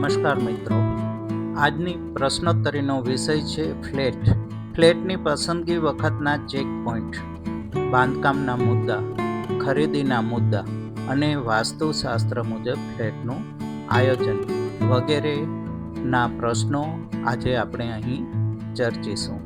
નમસ્કાર મિત્રો, આજની પ્રશ્નોત્તરીનો વિષય છે ફ્લેટ. ફ્લેટની પસંદગી વખતના ચેક પોઈન્ટ, બાંધકામના મુદ્દા, ખરીદીના મુદ્દા અને વાસ્તુશાસ્ત્ર મુજબ ફ્લેટનું આયોજન વગેરેના પ્રશ્નો આજે આપણે અહીં ચર્ચીશું.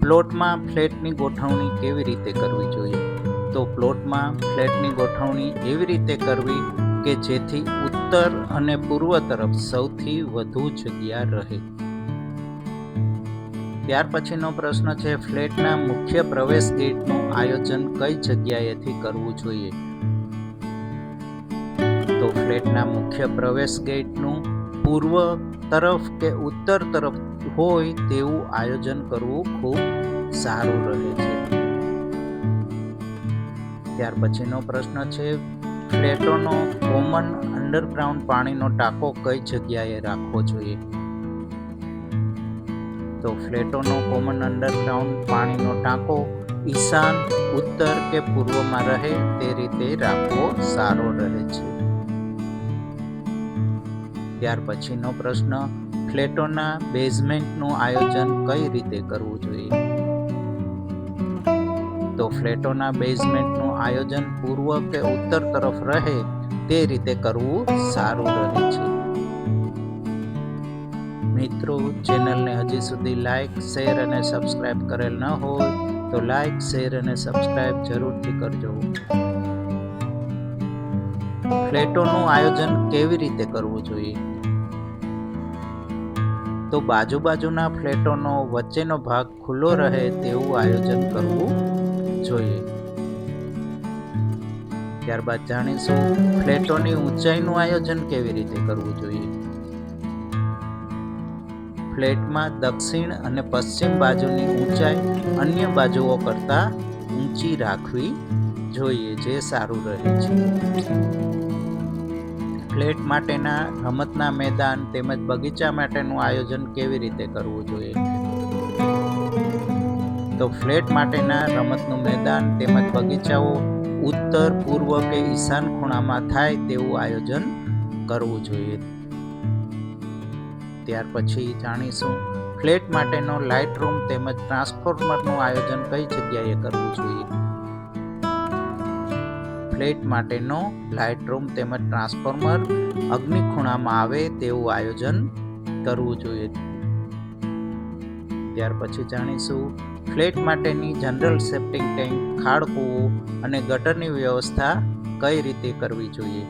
પ્લોટમાં ફ્લેટની ગોઠવણી કેવી રીતે કરવી જોઈએ? તો પ્લોટમાં ફ્લેટની ગોઠવણી એવી રીતે કરવી કે જેથી ઉત્તર અને પૂર્વ તરફ સૌથી વધુ જગ્યા રહે. ત્યાર પછીનો પ્રશ્ન છે ફ્લેટના મુખ્ય પ્રવેશ ગેટનું આયોજન કઈ જગ્યાએથી કરવું જોઈએ? તો ફ્લેટના મુખ્ય પ્રવેશ ગેટનું પૂર્વ તરફ કે ઉત્તર તરફ હોય તેવું આયોજન કરવું ખૂબ સારું રહે છે. ત્યાર પછીનો પ્રશ્ન છે ફ્લેટોનો કોમન અંડરગ્રાઉન્ડ પાણીનો ટાંકો કઈ જગ્યાએ રાખવો જોઈએ? તો ફ્લેટોનો કોમન અંડરગ્રાઉન્ડ પાણીનો ટાંકો ઈશાન, ઉત્તર કે પૂર્વમાં રહે તે રીતે રાખવો સારો રહે છે. ત્યાર પછીનો પ્રશ્ન ફ્લેટોના બેઝમેન્ટનું આયોજન કઈ રીતે કરવું જોઈએ? તો ફ્લેટોના બેઝમેન્ટનું આયોજન પૂર્વ કે ઉત્તર તરફ રહે તે રીતે કરવું સારું રહે છે. મિત્રો, ચેનલને હજી સુધી લાઈક, શેર અને સબસ્ક્રાઇબ કરેલ ન હોય તો લાઈક, શેર અને સબસ્ક્રાઇબ જરૂરથી કરજો. ફ્લેટોનું આયોજન કેવી રીતે કરવું જોઈએ? તો બાજુના ફ્લેટોનો વચ્ચેનો ભાગ ખુલ્લો રહે તેવું આયોજન કરવું જોઈએ. ત્યારબાદ જાણીશું ફ્લેટોની ઊંચાઈનું આયોજન કેવી રીતે કરવું જોઈએ. ફ્લેટમાં દક્ષિણ અને પશ્ચિમ બાજુની ઊંચાઈ અન્ય બાજુઓ કરતાં ઊંચી રાખવી જોઈએ, જે સારું રહે છે. ફ્લેટ માટેના રમતના મેદાન તેમજ બગીચા માટેનું આયોજન કેવી રીતે કરવું જોઈએ? તો ફ્લેટ માટેના રમતનું મેદાન તેમજ બગીચાઓ ઉત્તર, પૂર્વ કે ઈશાન ખૂણામાં થાય તેવું આયોજન કરવું જોઈએ. ત્યાર પછી જાણીશું ફ્લેટ માટેનો લાઇટ રૂમ તેમજ ટ્રાન્સફોર્મરનું આયોજન કઈ જગ્યાએ કરવું જોઈએ? ફ્લેટ માટેનો લાઇટ રૂમ તેમજ ટ્રાન્સફોર્મર અગ્નિ ખૂણામાં આવે તેવું આયોજન કરવું જોઈએ. ત્યાર પછી જાણીશું ફ્લેટ માટેની જનરલ સેપ્ટિક ટેન્ક, ખાડ કૂવો અને ગટરની વ્યવસ્થા કઈ રીતે કરવી જોઈએ?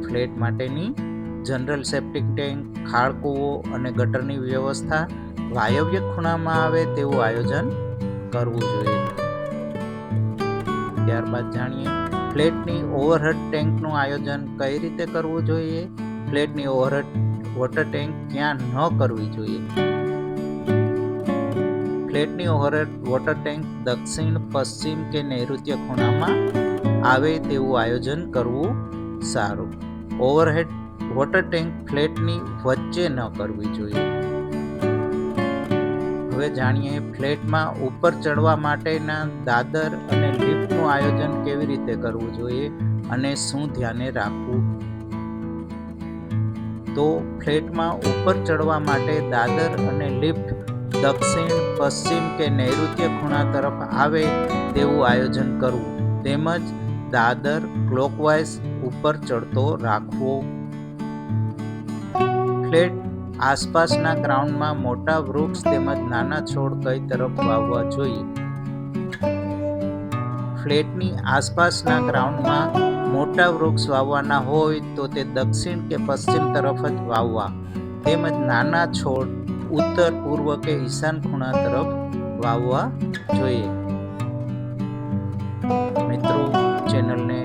ફ્લેટ માટેની જનરલ સેપ્ટિક ટેન્ક, ખાડ કૂવો અને ગટરની વ્યવસ્થા વાયવ્ય ખૂણામાં આવે તેવું આયોજન કરવું જોઈએ. ત્યારબાદ જાણીએ ફ્લેટની ઓવરહેડ ટેન્કનું આયોજન કઈ રીતે કરવું જોઈએ? ફ્લેટની ઓવરહેડ વોટર ટેન્ક ક્યાં ન કરવી જોઈએ? ફ્લેટની ઓવરહેડ વોટર ટેન્ક દક્ષિણ, પશ્ચિમ કે નૈઋત્ય ખૂણામાં આવે તેવું આયોજન કરવું સારું. ઓવરહેડ વોટર ટેન્ક ફ્લેટની વચ્ચે ન કરવી જોઈએ. હવે જાણીએ ફ્લેટમાં ઉપર ચડવા માટેના દાદર અને લિફ્ટનું આયોજન કેવી રીતે કરવું જોઈએ અને શું ધ્યાને રાખવું? તો ફ્લેટમાં ઉપર ચડવા માટે દાદર અને લિફ્ટ દક્ષિણ, પશ્ચિમ કે નૈઋત્ય ખૂણા તરફ આવે તેવું આયોજન કરવું તેમજ દાદર ક્લોકવાઇઝ ઉપર ચડતો રાખવો. ફ્લેટ આસપાસના ગ્રાઉન્ડમાં મોટા વૃક્ષ તેમજ નાના છોડ કઈ તરફ વાવવા જોઈએ? ફ્લેટની આસપાસના ગ્રાઉન્ડમાં મોટા વૃક્ષ વાવવાના હોય તો તે દક્ષિણ કે પશ્ચિમ તરફ જ વાવવા તેમજ નાના છોડ ઉત્તર, પૂર્વ કે ઈશાન ખૂણા તરફ વાવવા જોઈએ. મિત્રો, ચેનલને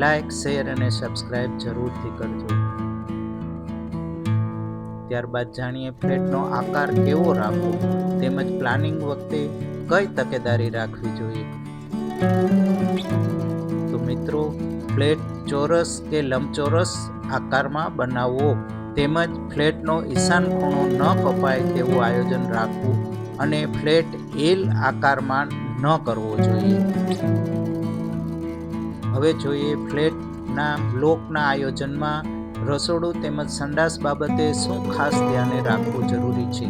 લાઈક, શેર અને સબસ્ક્રાઇબ જરૂરથી કરજો. ત્યારબાદ જાણીએ ફ્લેટનો આકાર કેવો રાખવો તેમજ પ્લાનિંગ વખતે કઈ તકેદારી રાખવી જોઈએ? તો મિત્રો, ફ્લેટ ચોરસ કે લંબચોરસ આકારમાં બનાવવો તેમજ ફ્લેટનો ઈશાન ખૂણો ન કપાય તેવું આયોજન રાખવું અને ફ્લેટ એલ આકારમાં ન કરવો જોઈએ. હવે જોઈએ ફ્લેટના બ્લોકના આયોજનમાં રસોડું તેમજ સંડાસ બાબતે શું ખાસ ધ્યાને રાખવું જરૂરી છે?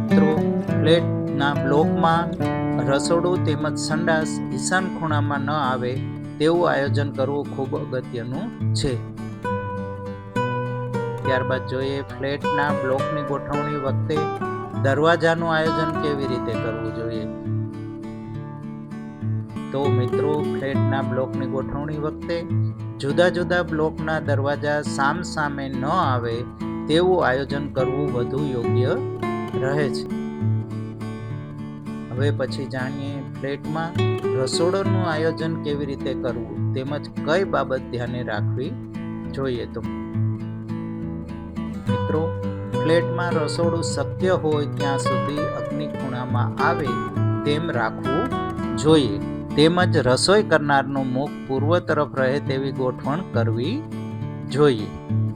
મિત્રો, ફ્લેટના બ્લોકમાં રસોડું તેમજ સંડાસ ઈશાન ખૂણામાં ન આવે તેવું આયોજન કરવું ખૂબ અગત્યનું છે. ત્યારબાદ જોઈએ ફ્લેટના બ્લોકની ગોઠવણી વખતે દરવાજાનું આયોજન કેવી રીતે કરવું જોઈએ. તો મિત્રો, ફ્લેટના બ્લોકની ગોઠવણી વખતે જુદા જુદા બ્લોકના દરવાજા સામસામે ન આવે તેવું આયોજન કરવું વધુ યોગ્ય રહે છે. હવે પછી જાણીએ ફ્લેટમાં રસોડાનું આયોજન કેવી રીતે કરવું તેમજ કઈ બાબત ધ્યાને રાખવી જોઈએ. તો મિત્રો, ફ્લેટમાં રસોડું શક્ય હોય ત્યાં સુધી અગ્નિ ખૂણામાં આવે તેમ રાખવું જોઈએ તેમજ રસોઈ કરનારનું મુખ પૂર્વ તરફ રહે તેવી ગોઠવણ કરવી જોઈએ.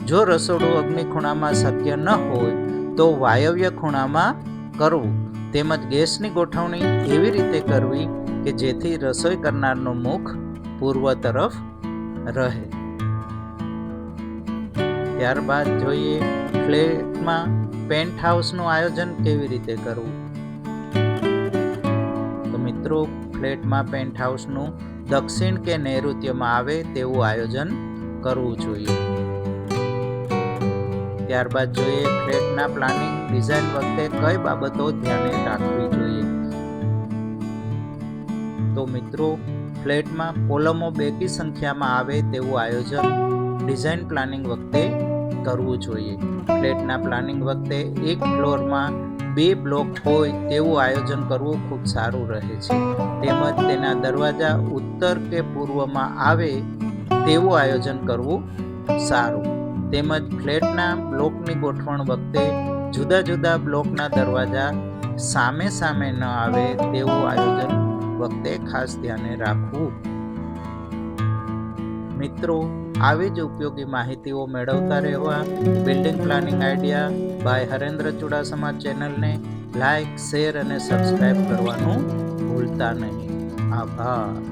જો રસોડું અગ્નિ ખૂણામાં શક્ય ન હોય તો વાયવ્ય ખૂણામાં કરવું તેમજ ગેસની ગોઠવણી એવી રીતે કરવી કે જેથી રસોઈ કરનારનું મુખ પૂર્વ તરફ રહે. ત્યારબાદ જોઈએ ફ્લેટમાં પેન્ટ હાઉસનું આયોજન કેવી રીતે કરવું. તો મિત્રો, ફ્લેટમાં પેન્ટ હાઉસનું દક્ષિણ કે નૈઋત્યમાં આવે તેવું આયોજન કરવું જોઈએ. ત્યારબાદ જોઈએ ફ્લેટના પ્લાનિંગ ડિઝાઇન વખતે કઈ બાબતો ધ્યાને રાખવી જોઈએ. તો મિત્રો, ફ્લેટમાં કોલમો બેકી સંખ્યામાં આવે તેવું આયોજન ડિઝાઇન પ્લાનિંગ વખતે કરવું જોઈએ. ફ્લેટના પ્લાનિંગ વખતે એક ફ્લોરમાં 2 બ્લોક હોય તેવું આયોજન કરવું ખૂબ સારું રહે છે તેમજ તેના દરવાજા ઉત્તર કે પૂર્વમાં આવે તેવું આયોજન કરવું સારું. તેમજ ફ્લેટના બ્લોકની ગોઠવણ વખતે જુદા જુદા બ્લોકના દરવાજા સામે સામે ન આવે તેવું આયોજન વખતે ખાસ ધ્યાને રાખવું. મિત્રો, આવી જ ઉપયોગી માહિતીઓ મેળવતા રહેવા building planning idea by Harendra Chudasama ચેનલને લાઈક, શેર અને સબસ્ક્રાઇબ કરવાનું ભૂલતા નહીં. આભાર.